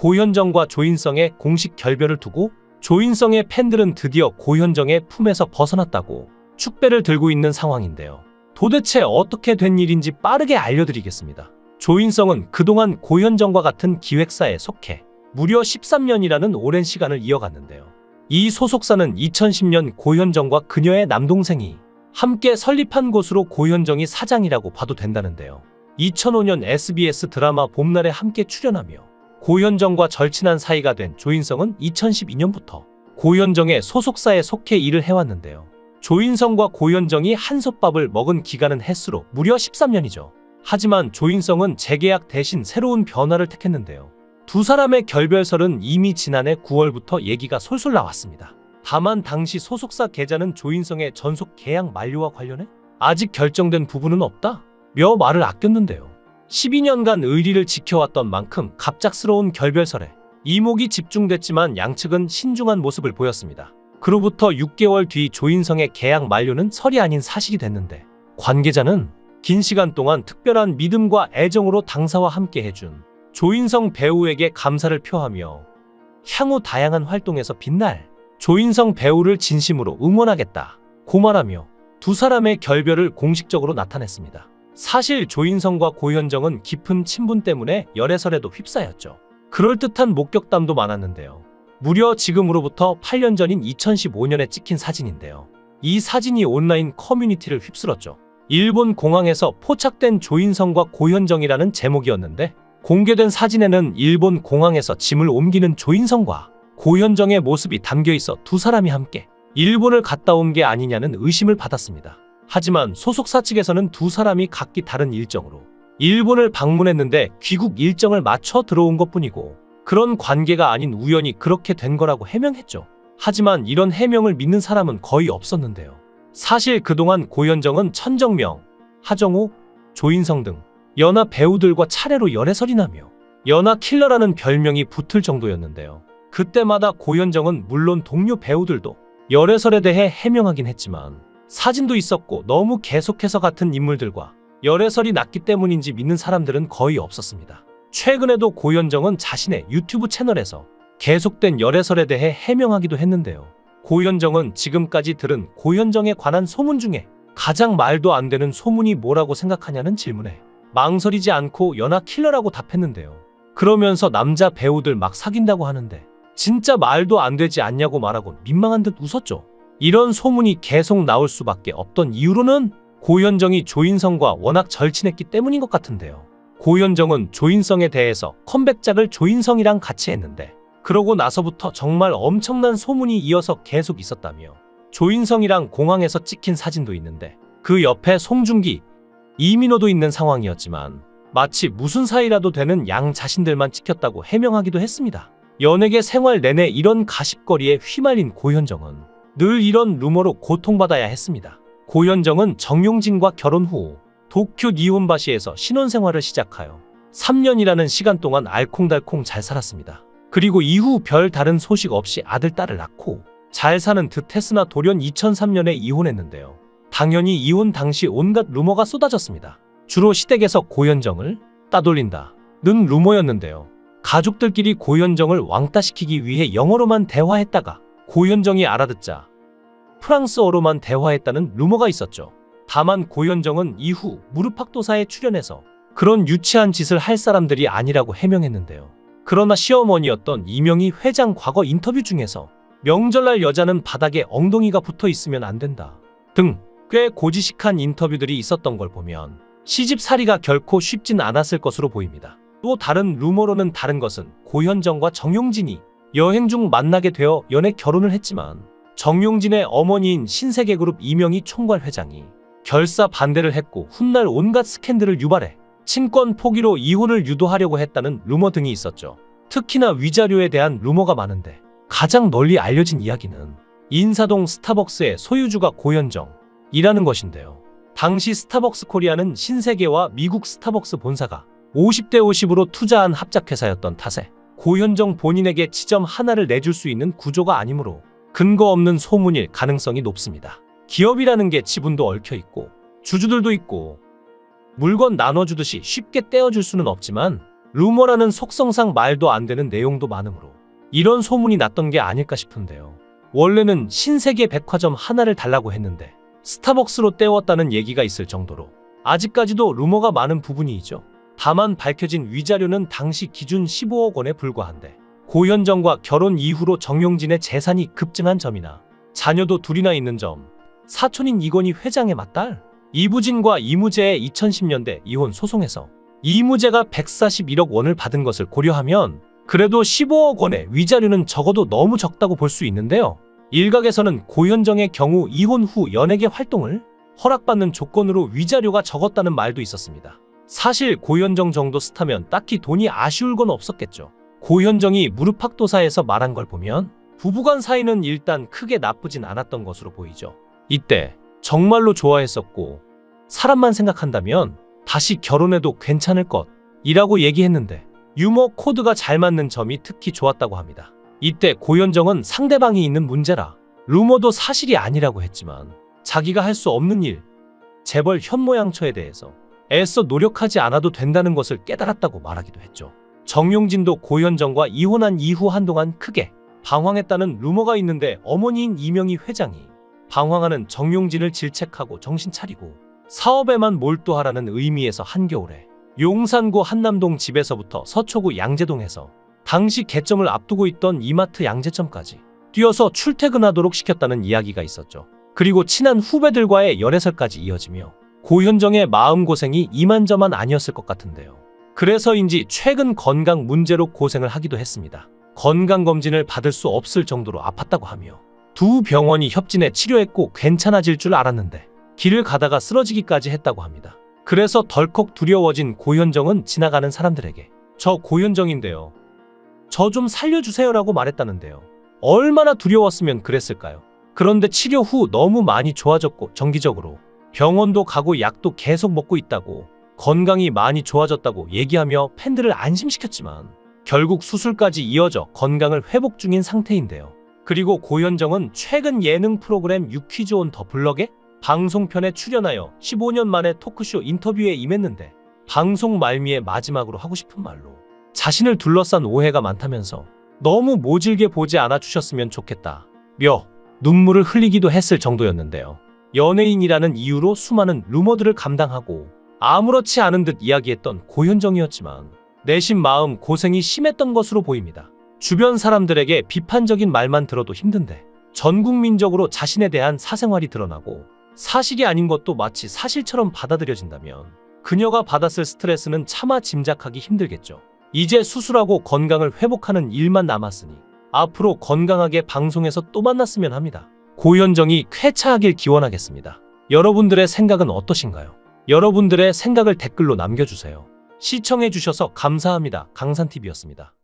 고현정과 조인성의 공식 결별을 두고 조인성의 팬들은 드디어 고현정의 품에서 벗어났다고 축배를 들고 있는 상황인데요. 도대체 어떻게 된 일인지 빠르게 알려드리겠습니다. 조인성은 그동안 고현정과 같은 기획사에 속해 무려 13년이라는 오랜 시간을 이어갔는데요. 이 소속사는 2010년 고현정과 그녀의 남동생이 함께 설립한 곳으로 고현정이 사장이라고 봐도 된다는데요. 2005년 SBS 드라마 봄날에 함께 출연하며 고현정과 절친한 사이가 된 조인성은 2012년부터 고현정의 소속사에 속해 일을 해왔는데요. 조인성과 고현정이 한솥밥을 먹은 기간은 횟수로 무려 13년이죠. 하지만 조인성은 재계약 대신 새로운 변화를 택했는데요. 두 사람의 결별설은 이미 지난해 9월부터 얘기가 솔솔 나왔습니다. 다만 당시 소속사 계좌는 조인성의 전속 계약 만료와 관련해 아직 결정된 부분은 없다며 말을 아꼈는데요. 12년간 의리를 지켜왔던 만큼 갑작스러운 결별설에 이목이 집중됐지만 양측은 신중한 모습을 보였습니다. 그로부터 6개월 뒤 조인성의 계약 만료는 설이 아닌 사실이 됐는데 관계자는 긴 시간 동안 특별한 믿음과 애정으로 당사와 함께 해준 조인성 배우에게 감사를 표하며 향후 다양한 활동에서 빛날 조인성 배우를 진심으로 응원하겠다 고말하며 두 사람의 결별을 공식적으로 나타냈습니다. 사실 조인성과 고현정은 깊은 친분 때문에 열애설에도 휩싸였죠. 그럴듯한 목격담도 많았는데요. 무려 지금으로부터 8년 전인 2015년에 찍힌 사진인데요. 이 사진이 온라인 커뮤니티를 휩쓸었죠. 일본 공항에서 포착된 조인성과 고현정이라는 제목이었는데 공개된 사진에는 일본 공항에서 짐을 옮기는 조인성과 고현정의 모습이 담겨있어 두 사람이 함께 일본을 갔다 온 게 아니냐는 의심을 받았습니다. 하지만 소속사 측에서는 두 사람이 각기 다른 일정으로 일본을 방문했는데 귀국 일정을 맞춰 들어온 것뿐이고 그런 관계가 아닌 우연히 그렇게 된 거라고 해명했죠. 하지만 이런 해명을 믿는 사람은 거의 없었는데요. 사실 그동안 고현정은 천정명, 하정우, 조인성 등 연하 배우들과 차례로 열애설이 나며 연하 킬러라는 별명이 붙을 정도였는데요. 그때마다 고현정은 물론 동료 배우들도 열애설에 대해 해명하긴 했지만 사진도 있었고 너무 계속해서 같은 인물들과 열애설이 났기 때문인지 믿는 사람들은 거의 없었습니다. 최근에도 고현정은 자신의 유튜브 채널에서 계속된 열애설에 대해 해명하기도 했는데요. 고현정은 지금까지 들은 고현정에 관한 소문 중에 가장 말도 안 되는 소문이 뭐라고 생각하냐는 질문에 망설이지 않고 연하 킬러라고 답했는데요. 그러면서 남자 배우들 막 사귄다고 하는데 진짜 말도 안 되지 않냐고 말하고 민망한 듯 웃었죠. 이런 소문이 계속 나올 수밖에 없던 이유로는 고현정이 조인성과 워낙 절친했기 때문인 것 같은데요. 고현정은 조인성에 대해서 컴백작을 조인성이랑 같이 했는데 그러고 나서부터 정말 엄청난 소문이 이어서 계속 있었다며 조인성이랑 공항에서 찍힌 사진도 있는데 그 옆에 송중기, 이민호도 있는 상황이었지만 마치 무슨 사이라도 되는 양 자신들만 찍혔다고 해명하기도 했습니다. 연예계 생활 내내 이런 가십거리에 휘말린 고현정은 늘 이런 루머로 고통받아야 했습니다. 고현정은 정용진과 결혼 후 도쿄 니혼바시에서 신혼생활을 시작하여 3년이라는 시간 동안 알콩달콩 잘 살았습니다. 그리고 이후 별 다른 소식 없이 아들, 딸을 낳고 잘 사는 듯 했으나 돌연 2003년에 이혼했는데요. 당연히 이혼 당시 온갖 루머가 쏟아졌습니다. 주로 시댁에서 고현정을 따돌린다는 루머였는데요. 가족들끼리 고현정을 왕따시키기 위해 영어로만 대화했다가 고현정이 알아듣자 프랑스어로만 대화했다는 루머가 있었죠. 다만 고현정은 이후 무릎팍도사에 출연해서 그런 유치한 짓을 할 사람들이 아니라고 해명했는데요. 그러나 시어머니였던 이명희 회장 과거 인터뷰 중에서 명절날 여자는 바닥에 엉덩이가 붙어 있으면 안 된다 등 꽤 고지식한 인터뷰들이 있었던 걸 보면 시집살이가 결코 쉽진 않았을 것으로 보입니다. 또 다른 루머로는 다른 것은 고현정과 정용진이 여행 중 만나게 되어 연애 결혼을 했지만 정용진의 어머니인 신세계그룹 이명희 총괄 회장이 결사 반대를 했고 훗날 온갖 스캔들을 유발해 친권 포기로 이혼을 유도하려고 했다는 루머 등이 있었죠. 특히나 위자료에 대한 루머가 많은데 가장 널리 알려진 이야기는 인사동 스타벅스의 소유주가 고현정이라는 것인데요. 당시 스타벅스 코리아는 신세계와 미국 스타벅스 본사가 50대 50으로 투자한 합작회사였던 탓에 고현정 본인에게 지점 하나를 내줄 수 있는 구조가 아니므로 근거 없는 소문일 가능성이 높습니다. 기업이라는 게 지분도 얽혀있고 주주들도 있고 물건 나눠주듯이 쉽게 떼어줄 수는 없지만 루머라는 속성상 말도 안 되는 내용도 많으므로 이런 소문이 났던 게 아닐까 싶은데요. 원래는 신세계 백화점 하나를 달라고 했는데 스타벅스로 때웠다는 얘기가 있을 정도로 아직까지도 루머가 많은 부분이죠. 다만 밝혀진 위자료는 당시 기준 15억 원에 불과한데 고현정과 결혼 이후로 정용진의 재산이 급증한 점이나 자녀도 둘이나 있는 점, 사촌인 이건희 회장의 맏딸 이부진과 이무재의 2010년대 이혼 소송에서 이무재가 141억 원을 받은 것을 고려하면 그래도 15억 원의 위자료는 적어도 너무 적다고 볼 수 있는데요. 일각에서는 고현정의 경우 이혼 후 연예계 활동을 허락받는 조건으로 위자료가 적었다는 말도 있었습니다. 사실 고현정 정도 스타면 딱히 돈이 아쉬울 건 없었겠죠. 고현정이 무릎팍도사에서 말한 걸 보면 부부간 사이는 일단 크게 나쁘진 않았던 것으로 보이죠. 이때 정말로 좋아했었고 사람만 생각한다면 다시 결혼해도 괜찮을 것이라고 얘기했는데 유머 코드가 잘 맞는 점이 특히 좋았다고 합니다. 이때 고현정은 상대방이 있는 문제라 루머도 사실이 아니라고 했지만 자기가 할 수 없는 일, 재벌 현모양처에 대해서 애써 노력하지 않아도 된다는 것을 깨달았다고 말하기도 했죠. 정용진도 고현정과 이혼한 이후 한동안 크게 방황했다는 루머가 있는데 어머니인 이명희 회장이 방황하는 정용진을 질책하고 정신 차리고 사업에만 몰두하라는 의미에서 한겨울에 용산구 한남동 집에서부터 서초구 양재동에서 당시 개점을 앞두고 있던 이마트 양재점까지 뛰어서 출퇴근하도록 시켰다는 이야기가 있었죠. 그리고 친한 후배들과의 열애설까지 이어지며 고현정의 마음고생이 이만저만 아니었을 것 같은데요. 그래서인지 최근 건강 문제로 고생을 하기도 했습니다. 건강검진을 받을 수 없을 정도로 아팠다고 하며 두 병원이 협진해 치료했고 괜찮아질 줄 알았는데 길을 가다가 쓰러지기까지 했다고 합니다. 그래서 덜컥 두려워진 고현정은 지나가는 사람들에게 저 고현정인데요. 저 좀 살려주세요라고 말했다는데요. 얼마나 두려웠으면 그랬을까요? 그런데 치료 후 너무 많이 좋아졌고 정기적으로 병원도 가고 약도 계속 먹고 있다고 건강이 많이 좋아졌다고 얘기하며 팬들을 안심시켰지만 결국 수술까지 이어져 건강을 회복 중인 상태인데요. 그리고 고현정은 최근 예능 프로그램 유퀴즈 온 더 블럭에 방송편에 출연하여 15년 만에 토크쇼 인터뷰에 임했는데 방송 말미에 마지막으로 하고 싶은 말로 자신을 둘러싼 오해가 많다면서 너무 모질게 보지 않아 주셨으면 좋겠다 며 눈물을 흘리기도 했을 정도였는데요. 연예인이라는 이유로 수많은 루머들을 감당하고 아무렇지 않은 듯 이야기했던 고현정이었지만 내심 마음 고생이 심했던 것으로 보입니다. 주변 사람들에게 비판적인 말만 들어도 힘든데 전 국민적으로 자신에 대한 사생활이 드러나고 사실이 아닌 것도 마치 사실처럼 받아들여진다면 그녀가 받았을 스트레스는 차마 짐작하기 힘들겠죠. 이제 수술하고 건강을 회복하는 일만 남았으니 앞으로 건강하게 방송에서 또 만났으면 합니다. 고현정이 쾌차하길 기원하겠습니다. 여러분들의 생각은 어떠신가요? 여러분들의 생각을 댓글로 남겨주세요. 시청해주셔서 감사합니다. 강산TV였습니다.